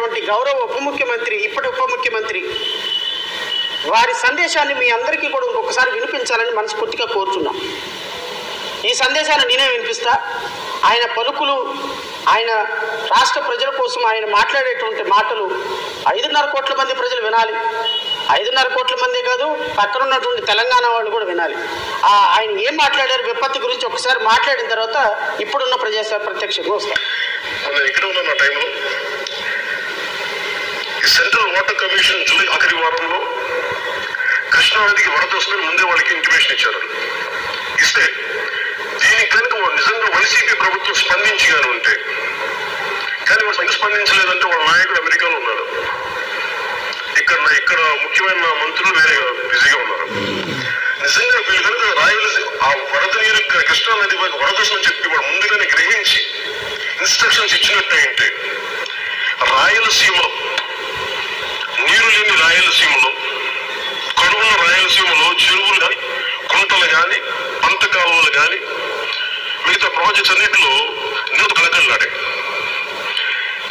మాట్లాడినటువంటి గౌరవ ఉప ముఖ్యమంత్రి, ఇప్పటి ఉప ముఖ్యమంత్రి వారి సందేశాన్ని మీ అందరికీ కూడా ఇంకొకసారి వినిపించాలని మనస్ఫూర్తిగా కోరుతున్నాం. ఈ సందేశాన్ని నేనే వినిపిస్తా. ఆయన పలుకులు, ఆయన రాష్ట్ర ప్రజల కోసం ఆయన మాట్లాడేటువంటి మాటలు 5.5 కోట్ల మంది ప్రజలు వినాలి. 5.5 కోట్ల మంది కాదు, పక్కన ఉన్నటువంటి తెలంగాణ వాళ్ళు కూడా వినాలి. ఆయన ఏం మాట్లాడారు విపత్తు గురించి ఒకసారి మాట్లాడిన తర్వాత ఇప్పుడున్న ప్రత్యక్షంగా వస్తారు. ఇక్కడ ఉన్న టైంలో సెంట్రల్ వాటర్ కమిషన్ జూలై ఆఖరి వారంలో కృష్ణానదికి వరద వస్తుందని ముందే వాళ్ళకి ఇంటిమేషన్ ఇచ్చారు. ఇస్తే దీనికి కనుక నిజంగా వైసీపీ ప్రభుత్వం స్పందించి కానీ ఉంటే, కానీ వాళ్ళు స్పందించలేదంటే వాళ్ళ నాయకుడు అమెరికాలో ఉన్నాడు, ఇక్కడ ముఖ్యమైన మంత్రులు వేరే బిజీగా ఉన్నారు. నిజంగా వీళ్ళు కనుక రాయలసీమ ఆ వరద నీరు కృష్ణానది వరద వస్తుందని చెప్పి వాడు ముందుగానే గ్రహించి ఇన్స్ట్రక్షన్స్ ఇచ్చినట్టయితే రాయలసీమలో నీరు లేని రాయలసీమలో, కరువుల రాయలసీమలో చెరువులు కానీ, కుంటలు కానీ, పంట కాలువలు కానీ, మిగతా ప్రాజెక్ట్స్ అన్నింటిలో నీరు కలకల్లాడే.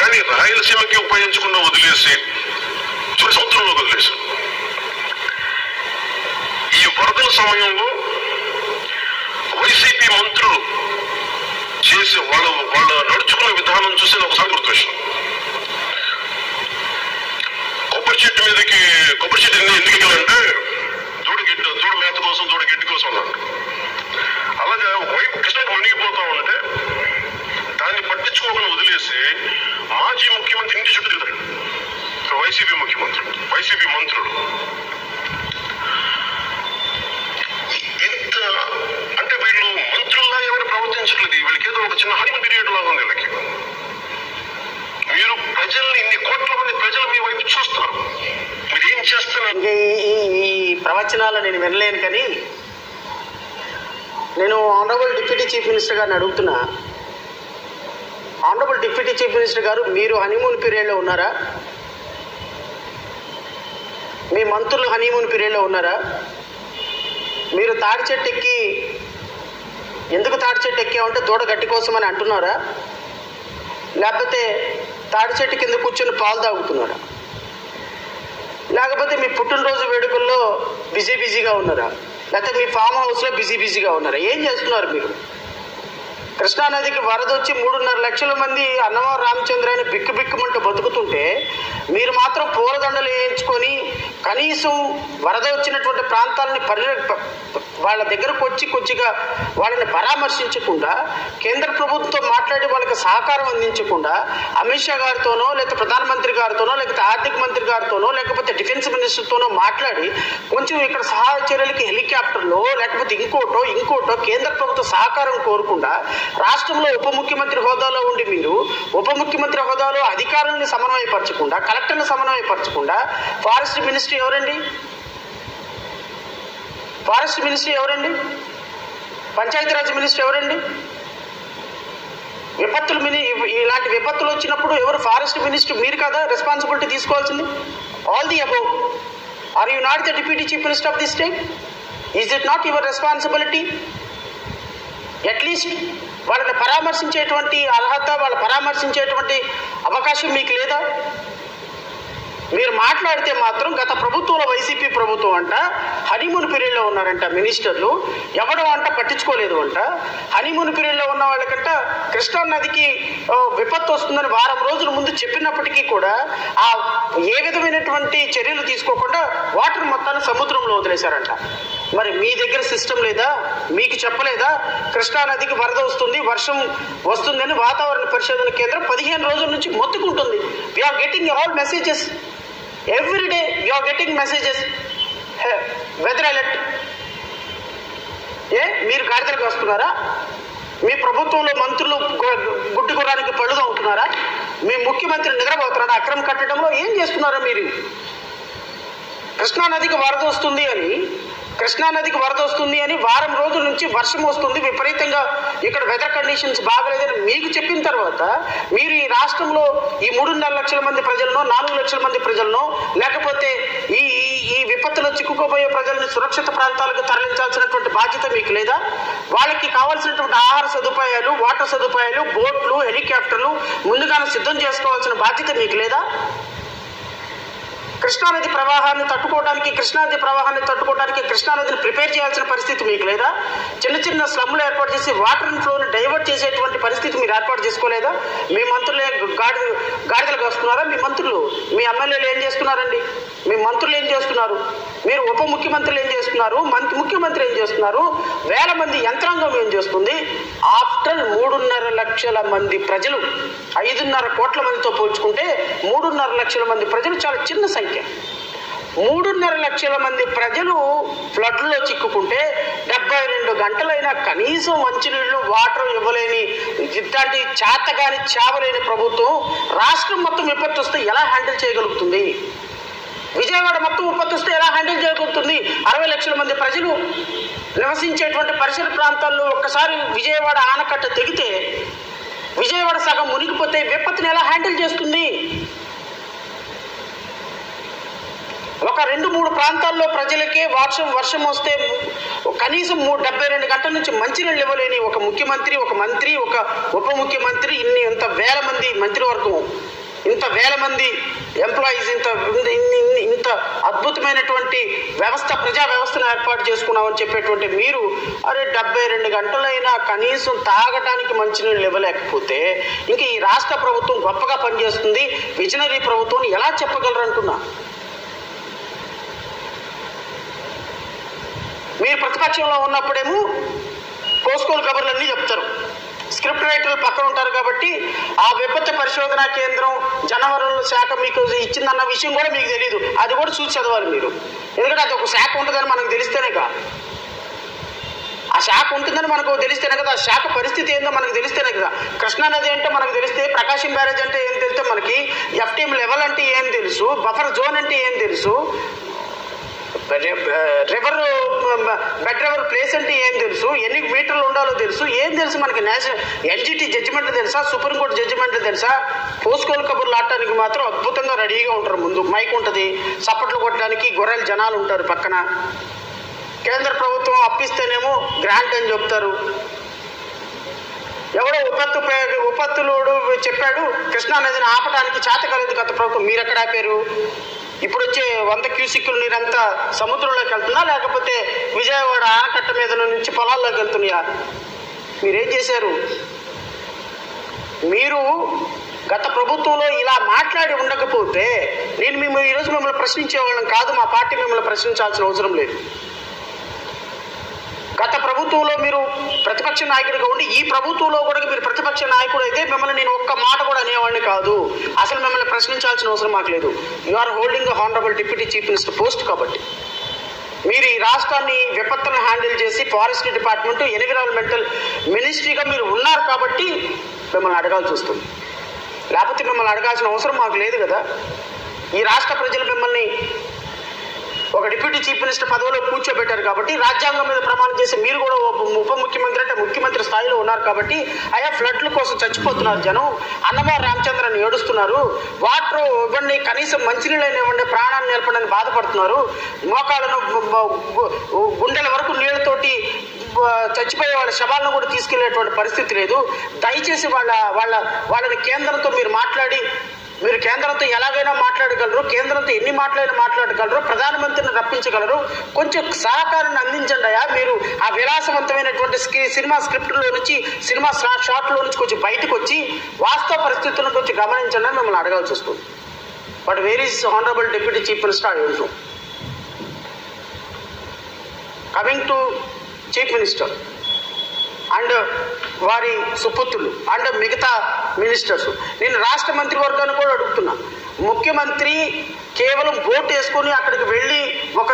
కానీ రాయలసీమకి ఉపయోగించకుండా వదిలేసి సముద్రంలో వదిలేసి ఈ వరదల సమయంలో వైసీపీ మంత్రులు చేసి వాళ్ళ నడుచుకున్న విధానం చూసి ఒకసారి గుర్తొచ్చింది. కొబ్బరి చెట్టు ఎందుకు ఎక్కాలంటే దూడ మేత కోసం, దూడ గిడ్డి కోసం అన్నాడు. అలాగే వైపు కృష్ణకి మునిగిపోతా ఉంటే దాన్ని పట్టించుకోకుండా వదిలేసి మాజీ ముఖ్యమంత్రి ఇంటి చుట్టూ తిరుగుతారు వైసీపీ ముఖ్యమంత్రులు, వైసీపీ మంత్రులు. ఇంత అంటే వీళ్ళు మంత్రుల్లా ఎవరు ప్రవర్తించట్లేదు. వీళ్ళకి ఏదో ఒక చిన్న హనీ పీరియడ్ లాగా ఉంది వీళ్ళకి. మీరు ప్రజల్ని, ఇన్ని కోట్ల మంది ప్రజలు మీ వైపు చూస్తారు, మీరు ఏం చేస్తున్నారు? ఈ ప్రవచనాలు నేను వినలేను, కానీ నేను ఆనరబుల్ డిప్యూటీ చీఫ్ మినిస్టర్ గారిని అడుగుతున్నా. ఆనరబుల్ డిప్యూటీ చీఫ్ మినిస్టర్ గారు, మీరు హనీమూన్ పీరియడ్లో ఉన్నారా? మీ మంత్రులు హనీమూన్ పీరియడ్లో ఉన్నారా? మీరు తాడి చెట్టు ఎక్కి, ఎందుకు తాడి చెట్టు ఎక్కామంటే దూడ గట్టి కోసం అని అంటున్నారా? లేకపోతే తాడి చెట్టు కింద కూర్చొని పాలు తాగుతున్నారా? లేకపోతే మీ పుట్టినరోజు వేడుకల్లో బిజీగా ఉన్నారా? లేకపోతే మీ ఫామ్ హౌస్లో బిజీగా ఉన్నారా? ఏం చేస్తున్నారు మీరు? కృష్ణానదికి వరద వచ్చి 3.5 లక్షల మంది అన్నవరం రామచంద్రాన్ని బిక్కుమంటూ బతుకుతుంటే మీరు మాత్రం పూలదండలు వేయించుకొని కనీసం వరద వచ్చినటువంటి ప్రాంతాలని వాళ్ళ దగ్గరకు వచ్చి కొద్దిగా వాళ్ళని పరామర్శించకుండా, కేంద్ర ప్రభుత్వంతో మాట్లాడి వాళ్ళకి సహకారం అందించకుండా, అమిత్ షా గారితోనో, లేకపోతే ప్రధానమంత్రి గారితోనో, లేకపోతే ఆర్థిక మంత్రి గారితోనో, లేకపోతే డిఫెన్స్ మినిస్టర్తోనో మాట్లాడి కొంచెం ఇక్కడ సహాయ చర్యలకి హెలికాప్టర్లో లేకపోతే ఇంకోటో కేంద్ర ప్రభుత్వ సహకారం కోరకుండా రాష్ట్రంలో ఉప ముఖ్యమంత్రి హోదాలో ఉండి మీరు ఉప ముఖ్యమంత్రి హోదాలో అధికారులను సమన్వయపరచకుండా, కలెక్టర్లను సమన్వయపరచకుండా, ఫారెస్ట్ మినిస్ట్రీ ఎవరండి? ఫారెస్ట్ మినిస్ట్రీ ఎవరండి? పంచాయతీరాజ్ మినిస్టర్ ఎవరండి? ఇలాంటి విపత్తులు వచ్చినప్పుడు ఎవరు? ఫారెస్ట్ మినిస్టర్ మీరు కదా రెస్పాన్సిబిలిటీ తీసుకోవాల్సింది. All the above, are you not the deputy chief minister of the state? Is it not your responsibility? At least వాళ్ళని పరామర్శించేటువంటి అర్హత, వాళ్ళు పరామర్శించేటువంటి అవకాశం మీకు లేదా? మీరు మాట్లాడితే మాత్రం గత ప్రభుత్వంలో వైసీపీ ప్రభుత్వం అంట హనీమూన్ పీరియడ్లో ఉన్నారంట మినిస్టర్లు, ఎవడో అంట పట్టించుకోలేదు అంట. హనీమూన్ పీరియడ్లో ఉన్న వాళ్ళకంట కృష్ణానదికి విపత్తు వస్తుందని వారం రోజుల ముందు చెప్పినప్పటికీ కూడా ఏ విధమైనటువంటి చర్యలు తీసుకోకుండా వాటర్ మొత్తాన్ని సముద్రంలో వదిలేశారంట. మరి మీ దగ్గర సిస్టమ్ లేదా? మీకు చెప్పలేదా? కృష్ణానదికి వరద వస్తుంది, వర్షం వస్తుందని వాతావరణ పరిశోధన కేంద్రం 15 రోజుల నుంచి మొత్తుకుంటుంది. We're getting all messages every day, we're getting messages, weather alert. మీరు గాడిదలకు వస్తున్నారా? మీ ప్రభుత్వంలో మంత్రులు గుడ్డి గుర్రానికి పళ్ళు అవుతున్నారా? మీ ముఖ్యమంత్రి నిద్రపోతున్నారా? అక్రమ కట్టడంలో ఏం చేస్తున్నారా మీరు? కృష్ణానదికి వరద వస్తుంది అని వారం రోజుల నుంచి వర్షం వస్తుంది విపరీతంగా, ఇక్కడ వెదర్ కండిషన్స్ బాగలేదని మీకు చెప్పిన తర్వాత మీరు ఈ రాష్ట్రంలో ఈ 3.5 లక్షల మంది ప్రజలను, 4 లక్షల మంది ప్రజలను, లేకపోతే ఈ ఈ విపత్తులో చిక్కుకోబోయే ప్రజల్ని సురక్షిత ప్రాంతాలకు తరలించాల్సినటువంటి బాధ్యత మీకు లేదా? వాళ్ళకి కావాల్సినటువంటి ఆహార సదుపాయాలు, వాటర్ సదుపాయాలు, బోట్లు, హెలికాప్టర్లు ముందుగానే సిద్ధం చేసుకోవాల్సిన బాధ్యత మీకు లేదా? కృష్ణానది ప్రవాహాన్ని తట్టుకోవడానికి కృష్ణానదిని ప్రిపేర్ చేయాల్సిన పరిస్థితి మీకు లేదా? చిన్న చిన్న స్లమ్లు ఏర్పాటు చేసి వాటర్ ఫ్లోని డైవర్ట్ చేసేటువంటి పరిస్థితి మీరు ఏర్పాటు చేసుకోలేదా? మీ మంత్రులు గాడిదలకు వస్తున్నారా? మీ మంత్రులు, మీ ఎమ్మెల్యేలు ఏం చేస్తున్నారండి? మీ మంత్రులు ఏం చేస్తున్నారు? మీరు ఉప ముఖ్యమంత్రులు ఏం చేస్తున్నారు? ముఖ్యమంత్రి ఏం చేస్తున్నారు? వేల మంది యంత్రాంగం ఏం చేస్తుంది? ఆఫ్టర్ 3.5 లక్షల మంది ప్రజలు, 5.5 కోట్ల మందితో పోల్చుకుంటే 3.5 లక్షల మంది ప్రజలు చాలా చిన్న సంఖ్య. 3.5 లక్షల మంది ప్రజలు ఫ్లడ్లో చిక్కుకుంటే 72 గంటలైనా కనీసం మంచినీళ్ళు, వాటర్ ఇవ్వలేని, ఇట్లాంటి చేతగాని చావలేని ప్రభుత్వం రాష్ట్రం మొత్తం విపత్తు వస్తే ఎలా హ్యాండిల్ చేయగలుగుతుంది? విజయవాడ మొత్తం విపత్తు వస్తే ఎలా హ్యాండిల్ చేయగలుగుతుంది? 60 లక్షల మంది ప్రజలు నివసించేటువంటి పరిసర ప్రాంతాల్లో ఒక్కసారి విజయవాడ ఆనకట్ట తెగితే, విజయవాడ సగం మునిగిపోతే విపత్తుని ఎలా హ్యాండిల్ చేస్తుంది? ఒక 2-3 ప్రాంతాల్లో ప్రజలకే వర్షం వస్తే కనీసం 72 గంటల నుంచి మంచినీళ్ళు ఇవ్వలేని ఒక ముఖ్యమంత్రి, ఒక మంత్రి, ఒక ఉప ముఖ్యమంత్రి, ఇంత వేల మంది మంత్రివర్గం, ఇంత వేల మంది ఎంప్లాయీస్, ఇంత అద్భుతమైనటువంటి ప్రజా వ్యవస్థను ఏర్పాటు చేసుకున్నామని చెప్పేటువంటి మీరు, అరే 72 గంటలైనా కనీసం తాగటానికి మంచినీళ్ళు ఇవ్వలేకపోతే ఇంకా ఈ రాష్ట్ర ప్రభుత్వం గొప్పగా పనిచేస్తుంది, విజనరీ ప్రభుత్వం ఎలా చెప్పగలరు అంటున్నా. మీరు ప్రతిపక్షంలో ఉన్నప్పుడేమో కోసుకోలు కబుర్లన్నీ చెప్తారు, స్క్రిప్ట్ రైటర్లు పక్కన ఉంటారు కాబట్టి ఆ విపత్తు పరిశోధనా కేంద్రం జనవరుల శాఖ మీకు ఇచ్చిందన్న విషయం కూడా మీకు తెలియదు. అది కూడా చూసి చదవాలి మీరు, ఎందుకంటే అది ఒక శాఖ ఉంటుందని మనకు తెలిస్తేనే కదా, ఆ శాఖ ఉంటుందని మనకు తెలిస్తేనే కదా, ఆ శాఖ పరిస్థితి ఏందో మనకు తెలిస్తేనే కదా. కృష్ణానది అంటే మనకు తెలిస్తే, ప్రకాశం బ్యారేజ్ అంటే ఏం తెలిస్తే మనకి, ఎఫ్టీఎం లెవెల్ అంటే ఏం తెలుసు, బఫర్ జోన్ అంటే ఏం తెలుసు, బెడ్ రివర్ ప్లేస్ అంటే ఏం తెలుసు, ఎన్ని మీటర్లు ఉండాలో తెలుసు, ఏం తెలుసు మనకి? ఎన్జిటి జడ్జిమెంట్ తెలుసా? సుప్రీంకోర్టు జడ్జిమెంట్ తెలుసా? పోస్కోల్ కబుర్లు ఆడటానికి మాత్రం అద్భుతంగా రెడీగా ఉంటారు. ముందు మైక్ ఉంటుంది, చప్పట్లు కొట్టడానికి గొర్రెల జనాలు ఉంటారు పక్కన. కేంద్ర ప్రభుత్వం అప్పిస్తేనేమో గ్రాంట్ అని చెప్తారు. ఎవడో ఉపత్తులోడు చెప్పాడు కృష్ణానదిని ఆపడానికి చేతకాలేదు గత ప్రభుత్వం, మీరెక్కడ ఆపారు? ఇప్పుడు వచ్చే 100 క్యూసిక్కులు నీరంతా సముద్రంలోకి వెళ్తుందా, లేకపోతే విజయవాడ ఆనకట్ట మీద నుంచి పొలాల్లోకి వెళ్తున్నాయా? మీరేం చేశారు? మీరు గత ప్రభుత్వంలో ఇలా మాట్లాడి ఉండకపోతే నేను ఈరోజు మిమ్మల్ని ప్రశ్నించేవాళ్ళం కాదు, మా పార్టీ మిమ్మల్ని ప్రశ్నించాల్సిన అవసరం లేదు. గత ప్రభుత్వంలో మీరు ప్రతిపక్ష నాయకుడిగా ఉండి ఈ ప్రభుత్వంలో కూడా మీరు ప్రతిపక్ష నాయకుడు అయితే మిమ్మల్ని నేను ఒక్క మాట కూడా అనేవాడిని కాదు, అసలు మిమ్మల్ని ప్రశ్నించాల్సిన అవసరం మాకు లేదు. You are holding the honourable deputy chief minister post. కాబట్టి మీరు ఈ రాష్ట్రాన్ని విపత్తులను హ్యాండిల్ చేసి ఫారెస్ట్ డిపార్ట్మెంట్, ఎన్విరాన్మెంటల్ మినిస్ట్రీగా మీరు ఉన్నారు కాబట్టి మిమ్మల్ని అడగాల్సి వస్తుంది, లేకపోతే మిమ్మల్ని అడగాల్సిన అవసరం మాకు లేదు కదా. ఈ రాష్ట్ర ప్రజలు మిమ్మల్ని ఒక డిప్యూటీ చీఫ్ మినిస్టర్ పదవిలో కూర్చోబెట్టారు కాబట్టి, రాజ్యాంగం మీద ప్రమాణం చేసి మీరు కూడా ఉప ముఖ్యమంత్రి అంటే ముఖ్యమంత్రి స్థాయిలో ఉన్నారు కాబట్టి, అయ్యా ఫ్లడ్ల కోసం చచ్చిపోతున్నారు జనం, అన్నమయ్య రామచంద్రని ఏడుస్తున్నారు, వాటర్ ఇవ్వండి, కనీసం మంచినీళ్ళని ఇవ్వండి, ప్రాణాన్ని నిలపడని బాధపడుతున్నారు, మోకాళ్ళను గుండెల వరకు నీళ్ళతోటి చచ్చిపోయే వాళ్ళ శవాలను కూడా తీసుకెళ్లేటువంటి పరిస్థితి లేదు. దయచేసి వాళ్ళని కేంద్రంతో మీరు మాట్లాడి, మీరు కేంద్రంతో ఎలాగైనా మాట్లాడగలరు, కేంద్రంతో ఎన్ని మాట్లాడగలరు, ప్రధానమంత్రిని రప్పించగలరు, కొంచెం సహకారాన్ని అందించండి అయ్యా. మీరు ఆ విలాసవంతమైనటువంటి సినిమా స్క్రిప్ట్లో నుంచి, సినిమా షాట్లో నుంచి కొంచెం బయటకు వచ్చి వాస్తవ పరిస్థితులను కొంచెం గమనించండి అని మిమ్మల్ని అడగాల్సి వస్తుంది. But where is honourable deputy chief minister? I don't know. Coming to chief minister and వారి సుపుత్రులు అండ్ మిగతా మినిస్టర్స్, నేను రాష్ట్ర మంత్రివర్గాన్ని కూడా అడుగుతున్నా. ముఖ్యమంత్రి కేవలం బోట్ వేసుకొని అక్కడికి వెళ్ళి ఒక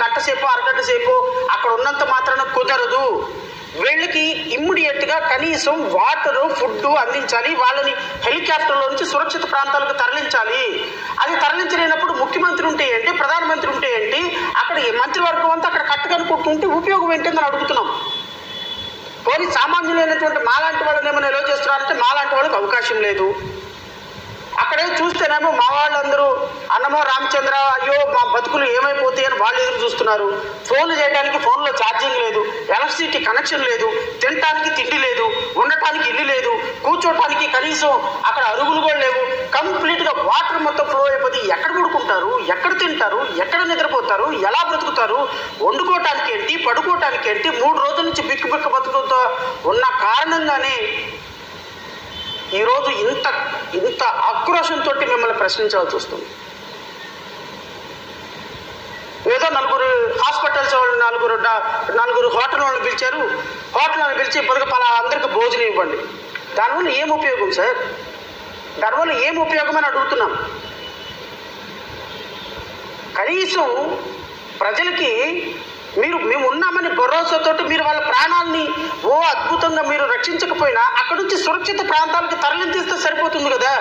గంట సేపు, అరగంట సేపు అక్కడ ఉన్నంత మాత్రాన కుదరదు. వీళ్ళకి ఇమ్మీడియట్గా కనీసం వాటర్, ఫుడ్ అందించాలి, వాళ్ళని హెలికాప్టర్లో నుంచి సురక్షిత ప్రాంతాలకు తరలించాలి. అది తరలించలేనప్పుడు ముఖ్యమంత్రి ఉంటే ఏంటి, ప్రధానమంత్రి ఉంటే ఏంటి, అక్కడ మంత్రివర్గం అంతా అక్కడ కట్టకనుకుంటుంటే ఉపయోగం ఏంటని అడుగుతున్నాం. పోనీ సామాన్యులైనటువంటి మాలాంటి వాళ్ళని ఏమైనా ఎలా చేస్తున్నారంటే మాలాంటి వాళ్ళకి అవకాశం లేదు. అక్కడే చూస్తే చూస్తేనేమో మా వాళ్ళందరూ అన్నమో రామచంద్ర అయ్యో మా బతుకులు ఏమైపోతాయి అని వాళ్ళు ఎదురు చూస్తున్నారు. ఫోన్లు చేయడానికి ఫోన్లో ఛార్జింగ్ లేదు, ఎలక్ట్రిసిటీ కనెక్షన్ లేదు, తినటానికి తిండి లేదు, ఉండటానికి ఇల్లు లేదు, కూర్చోటానికి కనీసం అక్కడ అరుగులు కూడా లేవు. కంప్లీట్గా వాటర్ మొత్తం ఫ్లో అయిపోతే ఎక్కడ పడుకుంటారు, ఎక్కడ తింటారు, ఎక్కడ నిద్రపోతారు, ఎలా బ్రతుకుతారు, వండుకోవటానికి ఏంటి, పడుకోవటానికి ఏంటి, 3 రోజుల నుంచి బిక్కు బిక్క బతుకుతో ఉన్న కారణంగానే ఈరోజు ఇంత ఆక్రోషంతో మిమ్మల్ని ప్రశ్నించాల్సి వస్తుంది. ఏదో 4 హాస్పిటల్స్ వాళ్ళు 4 హోటల్ వాళ్ళని పిలిచారు, హోటల్ వాళ్ళని పిలిచి పలా అందరికి భోజనం ఇవ్వండి. దానివల్ల ఏం ఉపయోగం సార్? దానివల్ల ఏం ఉపయోగం అని అడుగుతున్నాం. కనీసం ప్రజలకి మేము ఉన్నామని భరోసాతోటి మీరు వాళ్ళ ప్రాణాలని అద్భుతంగా మీరు రక్షించకపోయినా అక్కడి నుంచి సురక్షిత ప్రాంతాలకి తరలించేస్తే సరిపోతుంది కదా.